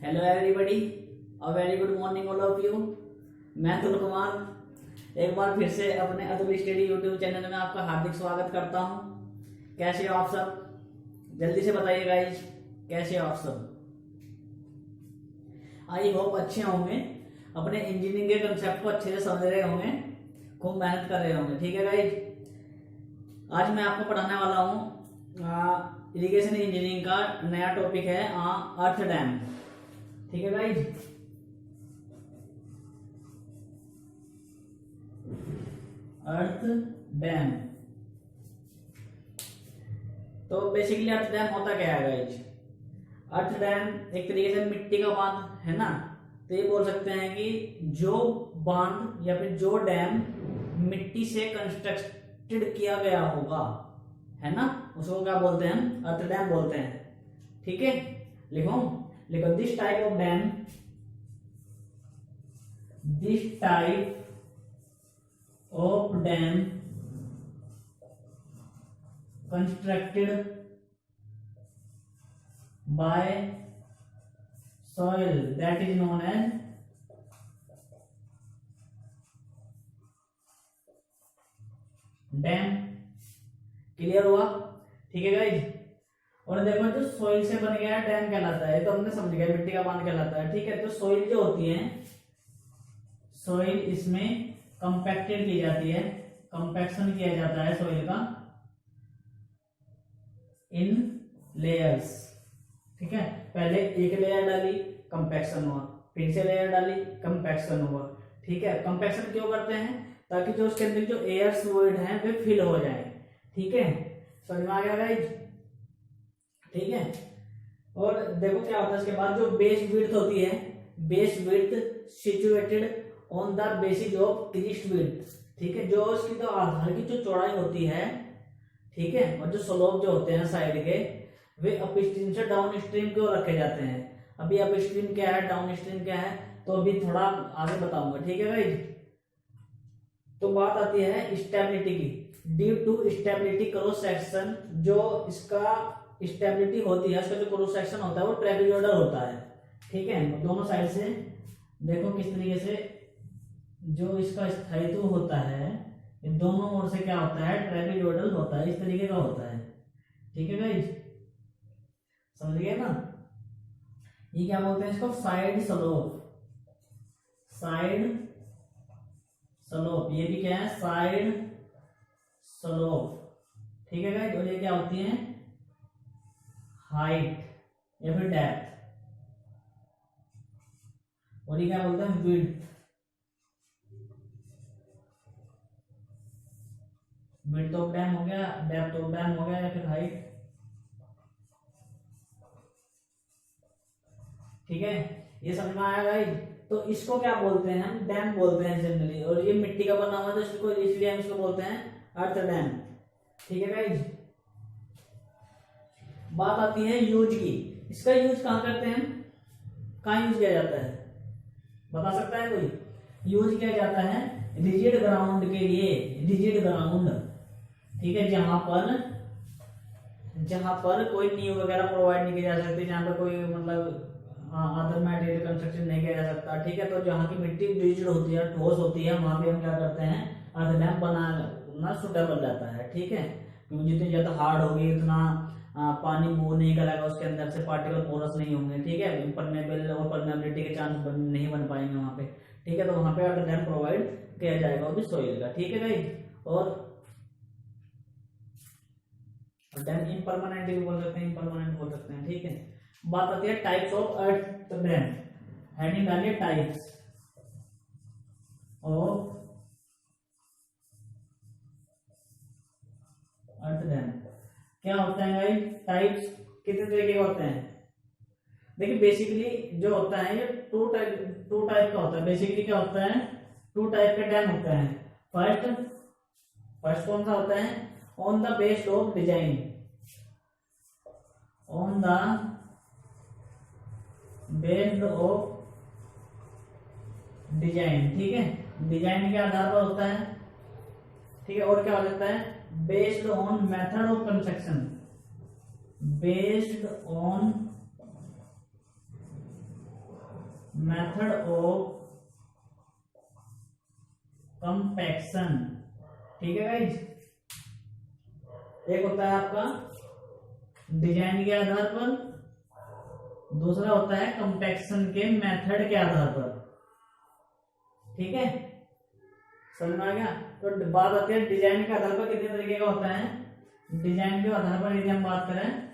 Hello everybody, a very good morning all of you. मैं अतुल कुमार एक बार फिर से अपने अतुल स्टडी यूट्यूब चैनल में आपका हार्दिक स्वागत करता हूं। कैसे हो आप सब? जल्दी से बताइए गाइज, कैसे हो आप सब? आई होप अच्छे होंगे, अपने इंजीनियरिंग के कंसेप्ट को अच्छे से समझ रहे होंगे, खूब मेहनत कर रहे होंगे। ठीक है गाइज, आज मैं आपको पढ़ाने वाला हूँ इरिगेशन इंजीनियरिंग का नया टॉपिक है अर्थ डैम। ठीक है गाइज, अर्थ डैम। तो बेसिकली अर्थ डैम होता क्या है गाइज? अर्थ डैम एक तरीके से मिट्टी का बांध है ना। तो ये बोल सकते हैं कि जो बांध या फिर जो डैम मिट्टी से कंस्ट्रक्टेड किया गया होगा, है ना, उसको क्या बोलते हैं? हम अर्थ डैम बोलते हैं। ठीक है, लिखो लिखो this type of dam, this type of dam constructed by soil that is known as dam. Clear हुआ? ठीक है गाइज, और देखो जो सोइल से बन गया है डैम कहलाता है, तो हमने समझ गया मिट्टी का बांध कहलाता है। ठीक है, तो सोइल जो होती है, सोइल इसमें कंपैक्टेड की जाती है, कंपैक्शन किया जाता है सोइल का इन लेयर्स। ठीक है, पहले एक लेयर डाली, कंपैक्शन हुआ, फिर से लेयर डाली, कंपैक्शन हुआ। ठीक है, कंपैक्शन क्यों करते हैं? ताकि जो उसके अंदर जो एयर फ्लूइड है वे फिल हो जाए। ठीक है, समझ में आ गया गाइज? ठीक है, और देखो क्या होता है इसके बाद, जो बेस विड्थ होती है, base width situated on the basis of Crest width. ठीक है, जो उसकी तो आधार की जो चौड़ाई होती है, ठीक है, और जो स्लोप जो होते हैं साइड के, वे अपस्ट्रीम से डाउन स्ट्रीम क्यों रखे जाते हैं। अभी अपस्ट्रीम क्या है, डाउन स्ट्रीम क्या है, तो अभी थोड़ा आगे बताऊंगा। ठीक है गाइज, तो बात आती है स्टेबिलिटी की। Due to stability cross section, जो इसका स्टेबिलिटी होती है, उसका जो क्रॉस सेक्शन होता है वो ट्रेपेजोइडल होता है। ठीक है, दोनों साइड से देखो किस तरीके से जो इसका स्थायित्व होता है, ये दोनों ओर से क्या होता है, ट्रेपेजोइडल होता है, इस तरीके का होता है। ठीक है गाइज, समझ गए ना? ये क्या बोलते हैं इसको? साइड स्लोप, साइड स्लोप, ये भी क्या है? Side slope. ठीक है गाइज, और ये क्या होती है? हाइट या फिर डेप्थ, और ये क्या बोलते हैं? विड्थ। विड्थ ऑफ डैम हो गया, डेप्थ ऑफ डैम हो गया, या फिर हाइट। ठीक है, ये समझ में आया गाइज? तो इसको क्या बोलते हैं? हम डैम बोलते हैं जनरली, और ये मिट्टी का बना हुआ है, तो इसको इसलिए हम इसको बोलते हैं अर्थ डैम। ठीक है गाइज, बात आती है यूज की। इसका यूज कहाँ करते हैं हम? कहाँ यूज किया जाता है, बता सकता है कोई? यूज किया जाता है रिजिड ग्राउंड के लिए, रिजिड ग्राउंड। ठीक है, जहां पर कोई नींव वगैरह प्रोवाइड नहीं की जा सकती, जहां पर कोई मतलब अदर मटेरियल कंस्ट्रक्शन नहीं किया जा सकता। ठीक है, तो जहाँ की मिट्टी रिजिड होती है, ठोस होती है, वहां पे हम क्या करते हैं? अर्थ डैम बनाना सुटेबल रहता है। ठीक है, क्योंकि जितनी ज्यादा हार्ड होगी उतना पानी मूव नहीं करेगा, उसके अंदर से पार्टिकल पोरस नहीं होंगे। ठीक है, परमेबल और परमेबिलिटी के चांस नहीं बन पाएंगे वहां पे। ठीक है, तो वहां पे अर्थ डैम प्रोवाइड किया जाएगा, वो भी सोइल का। ठीक है गाइस, और डैम इम्परमानेंट भी बोल सकते हैं, इम्परमानेंट बोल सकते हैं। ठीक है, बात आती है types of earth dam. Heading डालिए टाइप्स ऑफ अर्थ डैम। क्या होता है भाई? टाइप्स कितने तरीके के होते हैं? देखिए बेसिकली जो होता है ये टू टाइप का होता है। बेसिकली क्या होता है? टू टाइप के डैम होते हैं। फर्स्ट कौन सा होता है? On the based of design, on the based of design. ठीक है, डिजाइन के आधार पर होता है। ठीक है, और क्या हो सकता है? Based on method of construction, based on method of compaction. ठीक है गाइज, एक होता है आपका डिजाइन के आधार पर, दूसरा होता है कंपैक्शन के मेथड के आधार पर। ठीक है, समझ में आ गया। तो बात आती है डिजाइन के आधार पर कितने तरीके का होता है। डिजाइन के आधार पर यदि हम बात करें,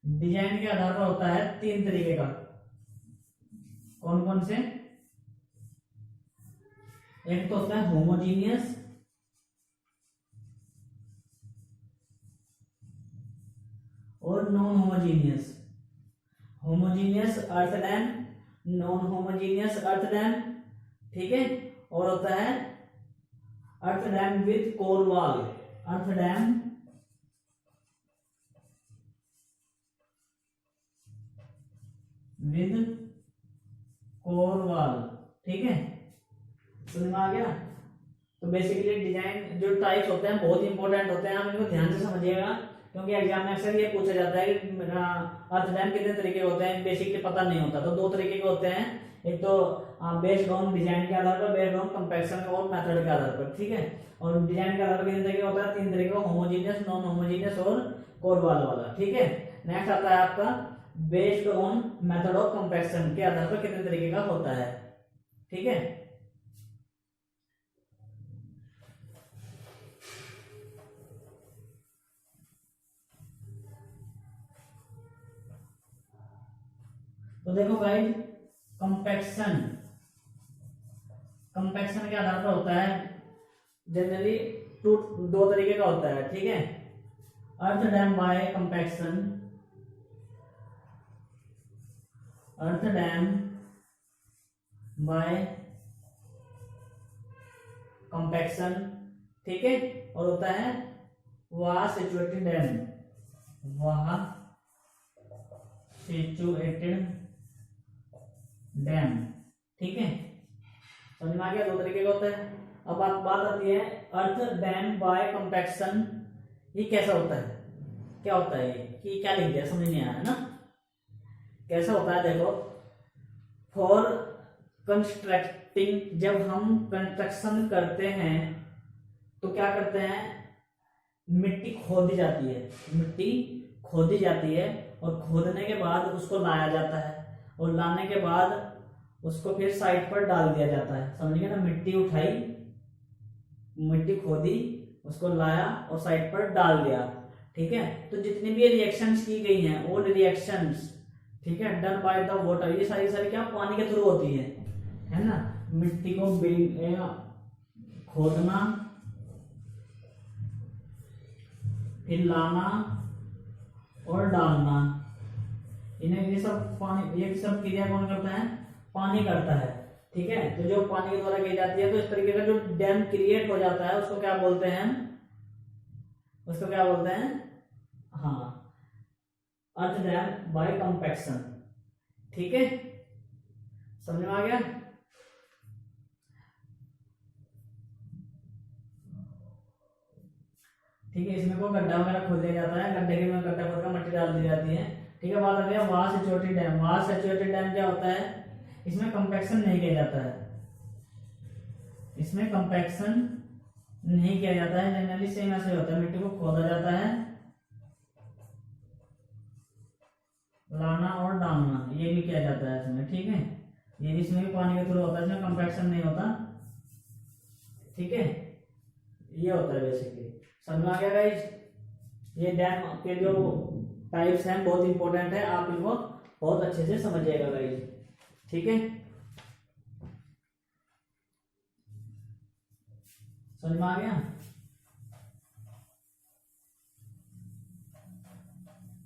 डिजाइन के आधार पर होता है 3 तरीके का। कौन कौन से? एक तो होता है होमोजीनियस, और non homogeneous. Homogeneous earth dam, non homogeneous earth dam. ठीक है, और होता है earth dam with core wall, earth dam with core wall. ठीक है, समझ में आ गया। तो बेसिकली डिजाइन जो टाइप्स होते हैं बहुत इंपॉर्टेंट होते हैं, आप इनको ध्यान से समझिएगा, क्योंकि एग्जाम में अक्सर ये पूछा जाता है कि अर्थ डैम कितने तरीके होते हैं, बेसिकली पता नहीं होता। तो 2 तरीके के होते हैं, एक तो बेस्ड ऑन डिजाइन के आधार पर, बेस्ड ऑन कंपैक्शन और मेथड के आधार पर। ठीक है, और डिजाइन के आधार पर कितने तरीके होता है? 3 तरीके का, होमोजीनियस, नॉन होमोजीनियस और कोर वॉल वाला। ठीक है, नेक्स्ट आता है आपका based on method of compaction के आधार पर कितने तरीके का होता है। ठीक है, तो देखो गाइस, कंपैक्शन, कंपैक्शन के आधार पर होता है जनरली 2 तरीके का होता है। ठीक है, अर्थ डैम बाय कंपैक्शन, अर्थ डैम बाय कंपैक्शन। ठीक है, और होता है वहा सिचुएटेड डैम, वहा सिचुएटेड डैम। ठीक है, समझ में आ गया। 2 तरीके का होता है। अब बात आती है अर्थ डैम बाय कंपैक्शन, ये कैसा होता है, क्या होता है ये, कि क्या लिख दिया समझ नहीं आया है ना। कैसा होता है देखो, फॉर कंस्ट्रक्टिंग, जब हम कंस्ट्रक्शन करते हैं तो क्या करते हैं, मिट्टी खोदी जाती है, मिट्टी खोदी जाती है, और खोदने के बाद उसको लाया जाता है, और लाने के बाद उसको फिर साइड पर डाल दिया जाता है। समझिए ना, मिट्टी उठाई, मिट्टी खोदी, उसको लाया और साइड पर डाल दिया। ठीक है, तो जितनी भी रिएक्शंस की गई हैं, वो रिएक्शंस, ठीक है, डन बाय द वाटर, ये सारी सारी क्या पानी के थ्रू होती है ना। मिट्टी को खोदना, फिर लाना और डालना, इन्हें ये सब पानी, ये सब क्रिया कौन करता है, पानी करता है। ठीक है, तो जो पानी के द्वारा की जाती है, तो इस तरीके का जो डैम क्रिएट हो जाता है उसको क्या बोलते हैं, उसको क्या बोलते हैं, हाँ, अर्थ डैम बाय कंपैक्शन। ठीक है, समझ में आ गया। ठीक है, इसमें को गड्ढा वगैरह खोद दिया जाता है, गड्ढे के में गड्ढा खोद कर मिट्टी डाल दी जाती है। ठीक है, बात आ गया वहां सैचुरेटेड डैम। वहां सैचुरेटेड डैम क्या होता है, इसमें कंपैक्शन नहीं किया जाता है, इसमें कंपैक्शन नहीं किया जाता है। जनरली सेम ऐसे होता है, मिट्टी को खोदा जाता है, लाना और डालना, ये भी किया जाता है इसमें। ठीक है, ये भी इसमें भी पानी के थ्रू होता है, इसमें कंपैक्शन नहीं होता। ठीक है, ये होता है बेसिकली। समझ में आ गया गाइस। ये डैम के जो टाइप्स हैं बहुत इंपॉर्टेंट है, आप इनको बहुत अच्छे से समझिएगा गाइस। ठीक है, समझ में आ गया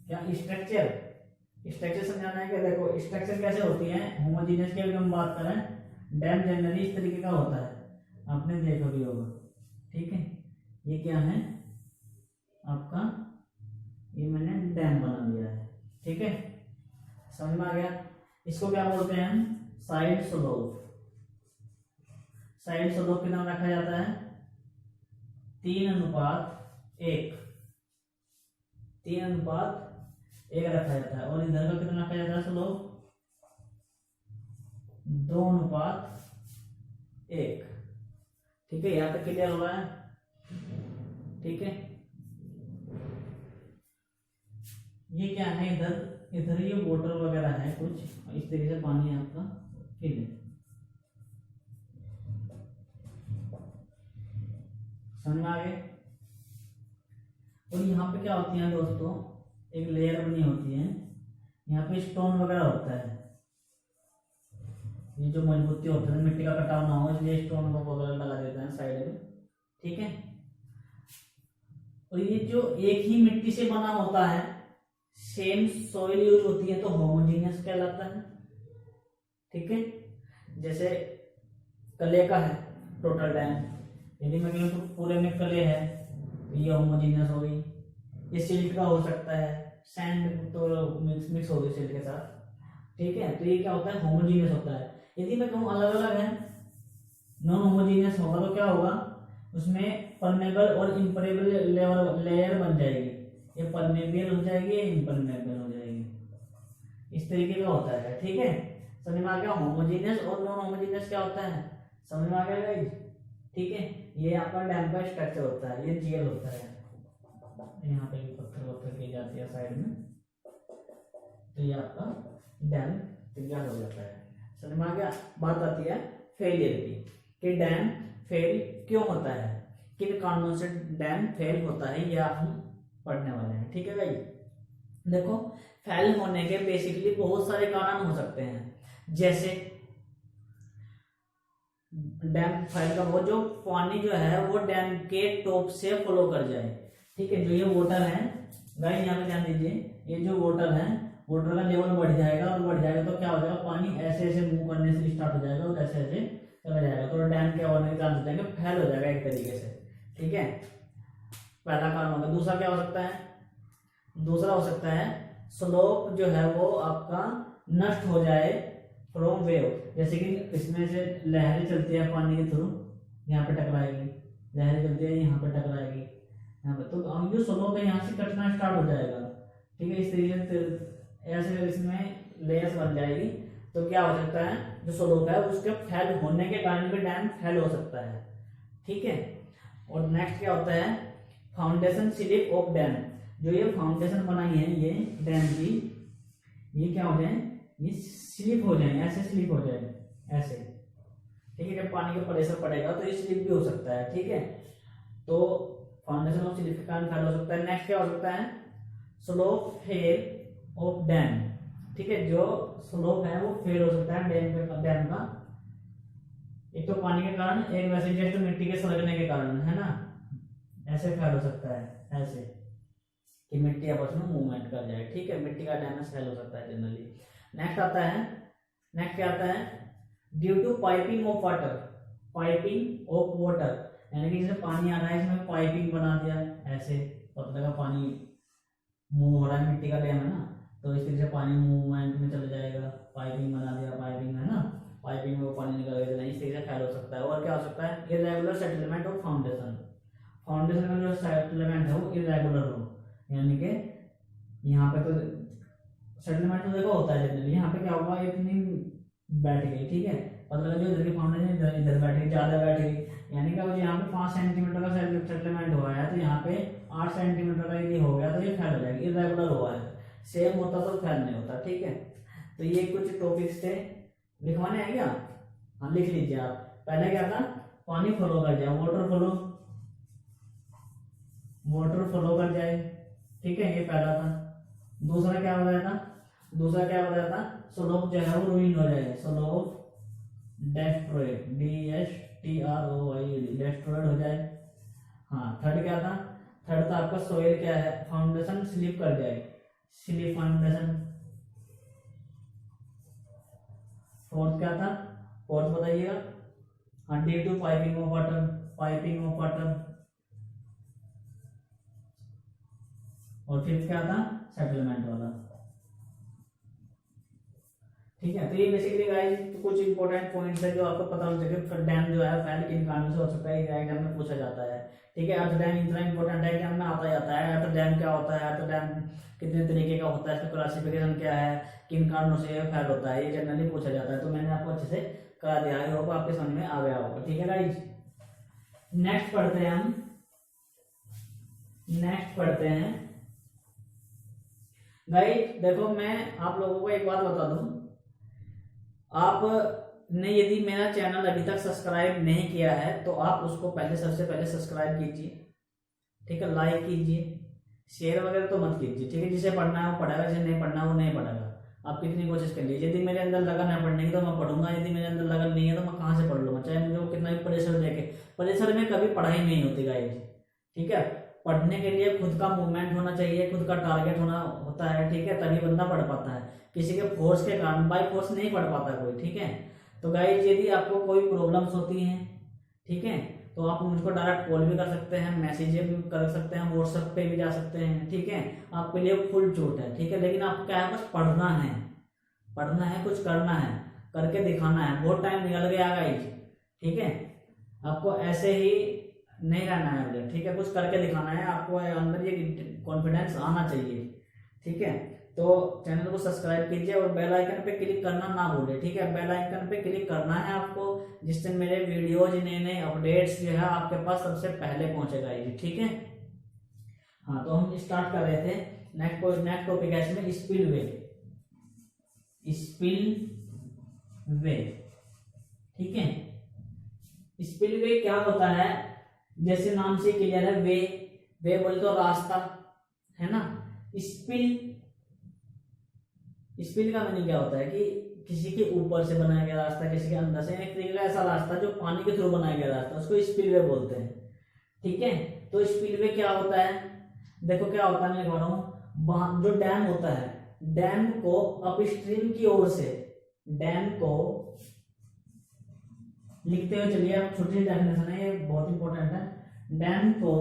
क्या। स्ट्रक्चर, स्ट्रक्चर समझाना है कि देखो स्ट्रक्चर कैसे होती है। होमोजेनियस की अगर हम बात करें, डैम जनरली इस तरीके का होता है, आपने देखा भी होगा। ठीक है, ये क्या है आपका, ये मैंने डैम बना दिया है। ठीक है, समझ में आ गया। इसको क्या बोलते हैं हम, साइड स्लोप। साइड स्लोप कितना रखा जाता है, 3:1, 3:1 रखा जाता है। और इधर का कितना रखा जाता है स्लोप, 2:1। ठीक है, यहाँ तक क्लियर हो रहा है? ठीक है, ये क्या है, इधर इधर ये वाटर वगैरह है कुछ इस तरीके से, पानी आपका फिल है। समझ में आ गए? और यहाँ पे क्या होती है दोस्तों, एक लेयर बनी होती है, यहाँ पे स्टोन वगैरह होता है, ये जो मजबूती होता है, मिट्टी का कटाव ना हो इसलिए स्टोन वगैरह लगा देते हैं साइड में। ठीक है, और ये जो एक ही मिट्टी से बना होता है, सेम सॉइल यूज होती है, तो होमोजीनियस कहलाता है। ठीक है, जैसे कले का है टोटल डैम, यदि मैं कहूँ तो पूरे में कले है तो ये होमोजीनियस हो गई। ये सिल्ट का हो सकता है, सैंड तो मिक्स हो गई सिल्ट के साथ। ठीक है, तो ये क्या होता है, होमोजीनियस होता है। यदि मैं कहूँ अलग अलग है, नॉन होमोजीनियस होगा, तो क्या होगा, उसमें परमेबल और इम्परमेबल लेयर बन जाएगी। ये परमेबल हो जाएगी, ये इम्परमेबल हो जाएगी, इस तरीके का होता है। ठीक है, समझ में आ गया? होमोजीनियस और नॉन होमोजीनियस क्या होता है, समझ में आ गया गाइस? ठीक है, ये आपका डैम का स्ट्रक्चर होता है, ये जेल होता है। यहाँ पे भी पत्थर की जाती है साइड में, तो ये आपका डैम तैयार हो जाता है। समझ में आ गया? बात आती है फेलियर की, कि डैम फेल क्यों होता है, किन कारणों से डैम फेल होता है, यह हम पढ़ने वाले हैं। ठीक है भाई, देखो फेल होने के बेसिकली बहुत सारे कारण हो सकते हैं, जैसे डैम फेल का वो जो पानी जो है वो डैम के टॉप से फ्लो कर जाए। ठीक है, जो ये वाटर है गाइस, यहाँ पे ध्यान दीजिए, ये जो वाटर है, वाटर का लेवल बढ़ जाएगा, और बढ़ जाएगा तो क्या हो जाएगा, पानी ऐसे ऐसे मूव करने से स्टार्ट हो जाएगा और ऐसे ऐसे चला जाएगा, तो डैम के होने के चांस हो जाएंगे, फेल हो जाएगा एक तरीके से। ठीक है, पहला कारण होगा। दूसरा क्या हो सकता है, दूसरा हो सकता है स्लोप जो है वो आपका नष्ट हो जाए फ्रॉम वेव, जैसे कि इसमें से लहरें चलती है पानी के थ्रू, यहाँ पे टकराएगी, लहरें चलती है यहाँ पे टकराएगी यहाँ पे, तो हम जो स्लोप है यहाँ से कटना स्टार्ट हो जाएगा। ठीक है, इस तरीके से ऐसे इसमें लेयर्स बन जाएगी, तो क्या हो सकता है, जो स्लोप है उसके फेल होने के कारण भी डैम फेल हो सकता है। ठीक है, और नेक्स्ट क्या होता है, फाउंडेशन स्लिप ऑफ डैम, जो ये फाउंडेशन बनाई है ये डैम की, ये क्या हो जाए, ये स्लिप हो जाए, ऐसे स्लिप हो जाए ऐसे। ठीक है, जब पानी का प्रेशर पड़ेगा तो ये स्लिप भी हो सकता है। ठीक है, तो फाउंडेशन ऑफ स्लिप के कारण फेल हो सकता है। नेक्स्ट क्या हो सकता है, स्लोप फेल ऑफ डैम। ठीक है, जो स्लोप है वो फेल हो सकता है डैम का, एक तो पानी के कारण, एक वैसे जस्ट मिट्टी के सड़कने के कारण, है ना, ऐसे फेल हो सकता है, ऐसे कि मिट्टी आपस में मूवमेंट कर जाए। ठीक है, मिट्टी का डैमेज फेल हो सकता है जनरली। नेक्स्ट आता है, नेक्स्ट क्या आता है, due to piping of water, piping of water, यानी कि जैसे पानी आ रहा है इसमें पाइपिंग बना दिया, ऐसे पता लगा पानी मूव हो रहा है, मिट्टी का डैम है ना, तो इस तरीके से पानी मूवमेंट में चला जाएगा, पाइपिंग बना दिया, पाइपिंग है ना, पाइपिंग में वो पानी निकल गया, इस तरीके से फेल हो सकता है। और क्या हो सकता है, irregular settlement of foundation, foundation का जो सेटलमेंट है वो इरेगुलर हो, यानी कि यहाँ पे तो सेटलमेंट तो देखो होता है जनरली, यहाँ पे क्या होगा, इतनी बैठ गई, ठीक है, पता लगा जो इधर की फाउंडेशन इधर बैठ गई, ज्यादा बैठ गई, यानी कि यहाँ पे 5 सेंटीमीटर का सेटलमेंट हुआ है, तो यहाँ पे 8 सेंटीमीटर का यदि हो गया तो ये फैल हो जाएगी, इरेगुलर हुआ है, सेम होता तो फैल नहीं होता। ठीक है, तो ये कुछ टॉपिक्स थे, लिखवाने हैं क्या? हाँ लिख लीजिए आप। पहले क्या था, पानी फ्लो कर जाए, वाटर फ्लो कर जाए। ठीक है, ये पहला था। दूसरा क्या बताया था, दूसरा क्या बताया था, स्लोप जो है वो रूइन हो जाए, स्लोप डेस्ट्रॉयड, DSTROID, डेस्ट्रॉयड हो जाए। हाँ, थर्ड क्या था, थर्ड था आपका सोइल क्या है, फाउंडेशन स्लिप कर जाए, स्लिप फाउंडेशन। फोर्थ क्या था, फोर्थ बताइएगा। हाँ, due to piping of water, piping of water. और फिफ्थ क्या था, सेटलमेंट वाला। ठीक है। तो ये बेसिकली गाइस कुछ इंपॉर्टेंट पॉइंट्स है जो आपको पता होना चाहिए। फिर डैम जो है फैल किन कारणों से हो सकता है, एग्जाम में पूछा जाता है। ठीक है, अर्थ डैम इतना इंपॉर्टेंट है, एग्जाम में आता जाता है। अर्थ डैम क्या होता है, अर्थ डैम कितने तरीके का होता है, इसका क्लासिफिकेशन क्या है, किन कारणों से यह फैल होता है, ये जनरली पूछा जाता है। तो मैंने आपको अच्छे से करा दिया है, होगा आपके समझ में आ गया होगा। ठीक है गाइस, नेक्स्ट पढ़ते हैं हम। नेक्स्ट पढ़ते हैं गाइस, देखो मैं आप लोगों को एक बात बता दूं, आपने यदि मेरा चैनल अभी तक सब्सक्राइब नहीं किया है तो आप उसको पहले सबसे पहले सब्सक्राइब कीजिए। ठीक है, लाइक कीजिए, शेयर वगैरह तो मत कीजिए। ठीक है, जिसे पढ़ना है वो पढ़ेगा, जिसे नहीं पढ़ना है वो नहीं पढ़ेगा। आप कितनी कोशिश कर लीजिए, यदि मेरे अंदर लगन है पढ़ने की तो मैं पढ़ूंगा, यदि मेरे अंदर लगन नहीं है तो मैं कहाँ से पढ़ लूंगा, चाहे मुझे वो कितना भी प्रेशर देके। प्रेशर में कभी पढ़ाई नहीं होती गाइस। ठीक है, पढ़ने के लिए खुद का मूवमेंट होना चाहिए, खुद का टारगेट होना होता है। ठीक है, तभी बंदा पढ़ पाता है, किसी के फोर्स के कारण बाय फोर्स नहीं पढ़ पाता कोई। ठीक है, तो गाइस यदि आपको कोई प्रॉब्लम्स होती हैं, ठीक है, तो आप मुझको डायरेक्ट कॉल भी कर सकते हैं, मैसेज भी कर सकते हैं, व्हाट्सएप पे भी जा सकते हैं। ठीक है, आपके लिए फुल छूट है। ठीक है, लेकिन आपको क्या है, बस पढ़ना है, पढ़ना है, कुछ करना है, करके दिखाना है। बहुत टाइम निकल गया गाइस। ठीक है, आपको ऐसे ही नहीं रहना है मुझे। ठीक है, कुछ करके दिखाना है, आपको अंदर ये कॉन्फिडेंस आना चाहिए। ठीक है, तो चैनल को सब्सक्राइब कीजिए और बेल आइकन पे क्लिक करना ना भूलिए। ठीक है, बेल आइकन पे क्लिक करना है आपको, जिससे मेरे वीडियोज नए नए अपडेट्स जो है आपके पास सबसे पहले पहुंचेगा ये। ठीक है, हाँ, तो हम स्टार्ट कर रहे थे। नेक्स्ट टॉपिक है इसमें स्पिलवे। स्पिलवे, ठीक है, स्पिलवे क्या होता है, जैसे नाम से क्लियर है, वे बोले तो रास्ता है ना। स्पिल का मीनिंग क्या होता है कि किसी के ऊपर से बनाया गया रास्ता, किसी के अंदर से, एक तरीके का ऐसा रास्ता जो पानी के थ्रू बनाया गया रास्ता, उसको स्पिलवे बोलते हैं। ठीक है, तो स्पिलवे क्या होता है, देखो क्या होता है, मैं लिखवा रहा हूं, जो डैम होता है, डैम को अपस्ट्रीम की ओर से, डैम को लिखते हुए चलिए, अब छोटी डेफिनेशन है, ये बहुत इंपॉर्टेंट है। डैम को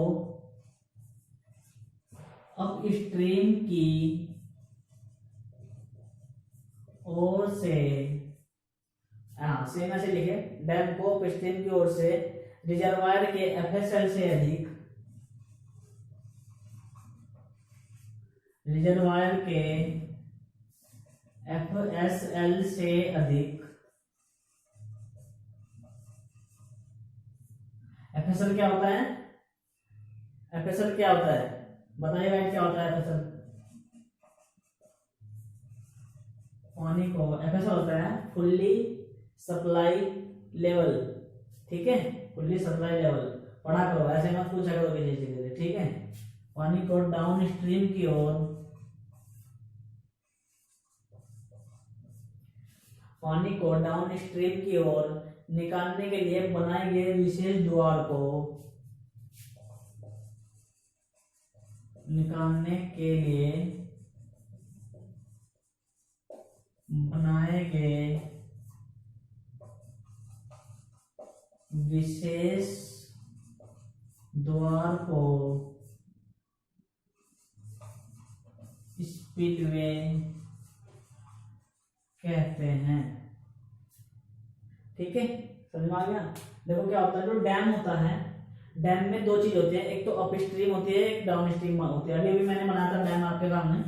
अपस्ट्रीम की ओर से, सेम ऐसे लिखे, डैम को अपस्ट्रीम की ओर से रिजर्वायर के एफएसएल से अधिक, रिजर्वायर के एफएसएल से अधिक, एफएसएल क्या होता है, एफएसएल क्या होता है बताइए भाई, क्या होता है एफएसएल, पानी को, एफएसएल होता है फुल्ली सप्लाई लेवल। ठीक है, फुल्ली सप्लाई लेवल, पढ़ा करो, ऐसे मत पूछा करो किसी चीज से। ठीक है, पानी को डाउन स्ट्रीम की ओर, पानी को डाउन स्ट्रीम की ओर निकालने के लिए बनाए गए विशेष द्वार को, निकालने के लिए बनाए गए विशेष द्वार को स्पिलवे कहते हैं। ठीक है, समझ में आ गया। देखो क्या होता है, जो डैम होता है, डैम में दो चीज होती है, एक तो अपस्ट्रीम होती है, एक डाउन स्ट्रीम होती है। अभी मैंने बनाया था डैम आपके सामने,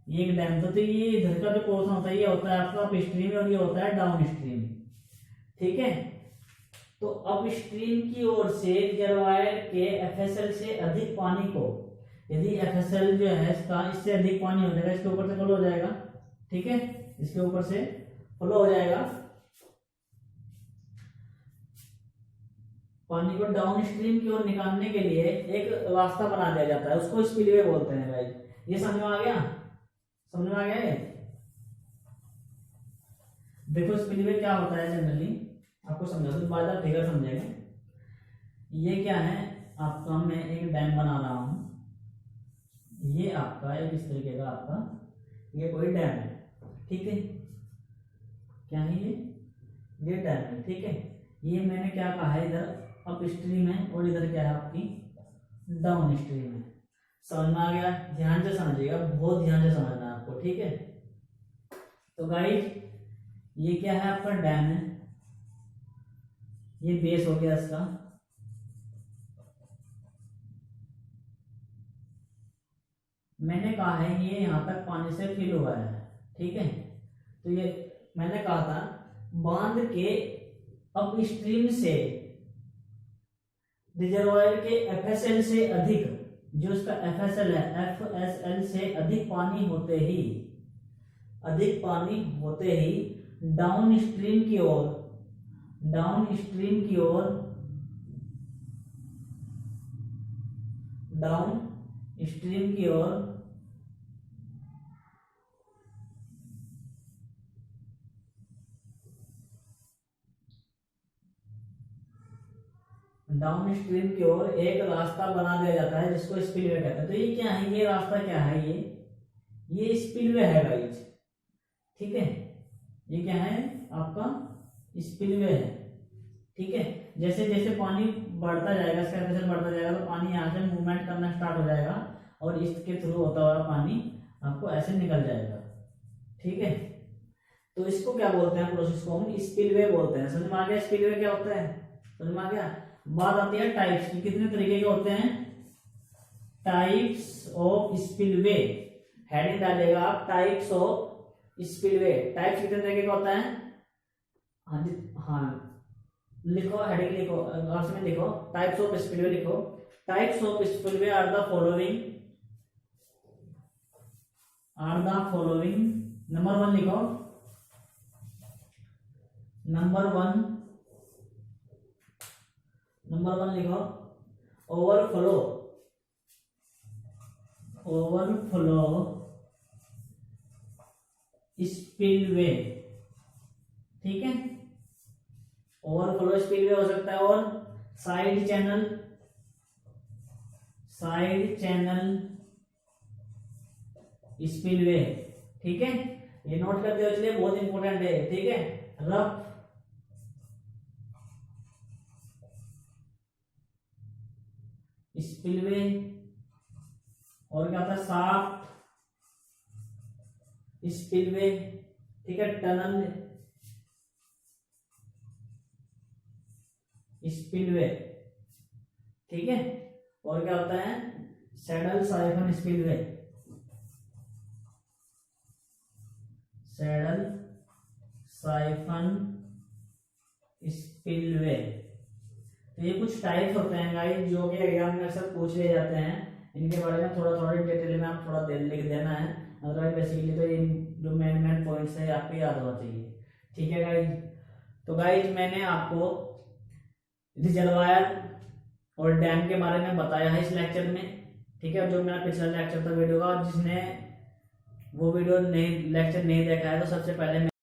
ये एक डैम, तो ये इधर का जो पोर्शन होता है, ये होता है आपका अपस्ट्रीम और ये होता है डाउन स्ट्रीम। ठीक है, तो अपस्ट्रीम की ओर से रिजर्वायर के एफएसएल से अधिक पानी को, यदि एफएसएल जो है इसका, इससे अधिक पानी हो जाएगा, इसके ऊपर से फ्लो हो जाएगा। ठीक है, इसके ऊपर से फ्लो हो जाएगा, पानी को डाउन स्ट्रीम की ओर निकालने के लिए एक रास्ता बना दिया जाता है, उसको स्पिलवे बोलते हैं भाई। ये समझ में आ गया, समझ में आ गया ये। देखो स्पिलवे क्या होता है जनरली, आपको समझा दूं, बाद में फिगर समझेंगे। ये क्या है, आपका मैं एक डैम बना रहा हूं, ये आपका एक इस तरीके का आपका ये कोई डैम है। ठीक है, क्या है ये डैम है। ठीक है, ये मैंने क्या कहा है, इधर अप स्ट्रीम है और इधर क्या है आपकी डाउन स्ट्रीम है। समझ में आ गया, ध्यान से समझिएगा, बहुत ध्यान से समझना है आपको। ठीक है, तो गाइस ये क्या है आपका डैम है, ये बेस हो गया इसका। मैंने कहा है ये यहाँ तक पानी से फिल हुआ है, ठीक है। तो ये मैंने कहा था बांध के अपस्ट्रीम से रिजर्वायर के एफएसएल से अधिक, जो इसका एफएसएल है, एफएसएल से अधिक पानी होते ही, अधिक पानी होते ही डाउन स्ट्रीम की ओर, डाउन स्ट्रीम की ओर, डाउन स्ट्रीम की ओर डाउन स्ट्रीम की ओर एक रास्ता बना दिया जाता है जिसको स्पिलवे कहते हैं। तो ये क्या है, ये रास्ता क्या है, ये स्पिलवे है गाइस, ठीक है। ये क्या है आपका स्पिलवे है, ठीक है। जैसे जैसे पानी बढ़ता जाएगा, इसका प्रेशर बढ़ता जाएगा, तो पानी यहाँ से मूवमेंट करना स्टार्ट हो जाएगा और इसके थ्रू होता हुआ पानी आपको ऐसे निकल जाएगा, ठीक है। तो इसको क्या बोलते हैं, प्रोसेस को हम स्पिलवे बोलते हैं। समझ में आ गया स्पिलवे क्या होता है, समझ में आ गया। बात आती है टाइप्स की, कितने तरीके के होते हैं, टाइप्स ऑफ स्पिलवे। हेडिंग डालेगा आप टाइप्स ऑफ स्पिलवे। टाइप्स कितने तरीके का होता है, हाँ जी हाँ लिखो, हेडिंग लिखो, ऑप्शन में लिखो टाइप्स ऑफ स्पिलवे लिखो। Types of spillway are the following, are the following. Number 1 लिखो, नंबर वन लिखो, ओवरफ्लो, ओवरफ्लो स्पिलवे, ठीक है। ओवरफ्लो स्पिलवे हो सकता है, और side channel, side channel spillway, ठीक है। ये नोट करते हो, इसलिए बहुत इंपॉर्टेंट है, ठीक है। रफ स्पिलवे, और क्या होता है शाफ्ट स्पिलवे, ठीक है। टनल स्पिलवे, ठीक है। और क्या होता है saddle siphon spillway, saddle siphon spillway. तो ये कुछ टाइप्स होते हैं गाइस जो कि एग्जाम में अक्सर पूछ लिए जाते हैं। इनके बारे में थोड़ा थोड़ा डिटेल में आप थोड़ा लिख देना है, अदरवाइज बेसिकली तो ये जो मेन पॉइंट्स है आपको याद होना चाहिए, ठीक है गाइस। तो गाइस मैंने आपको रिजर्वायर और डैम के बारे में बताया है इस लेक्चर में, ठीक है। जो मेरा पिछला लेक्चर था वीडियो का, जिसने वो वीडियो नहीं लेक्चर नहीं देखा है तो सबसे पहले